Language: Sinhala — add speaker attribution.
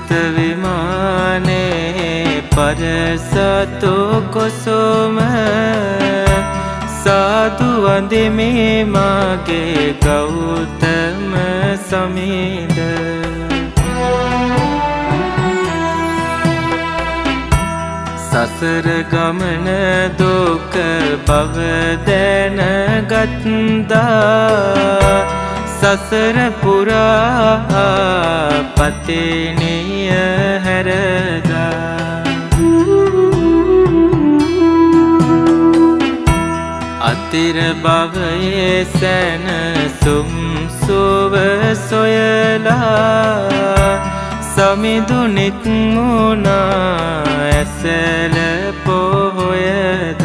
Speaker 1: පුස්ත විමානේ පරසතු කොසොම සාදු වඳිමේ මාගේ ගෞතම සමීද සසර ගමන දුක බව දැනගත්තා සසර පුරා පතිනිය හැරදා අතිර භවයේ සැනසුම් සුව සොයලා සමිඳු නිත්මුණා ඇසල පොහොයද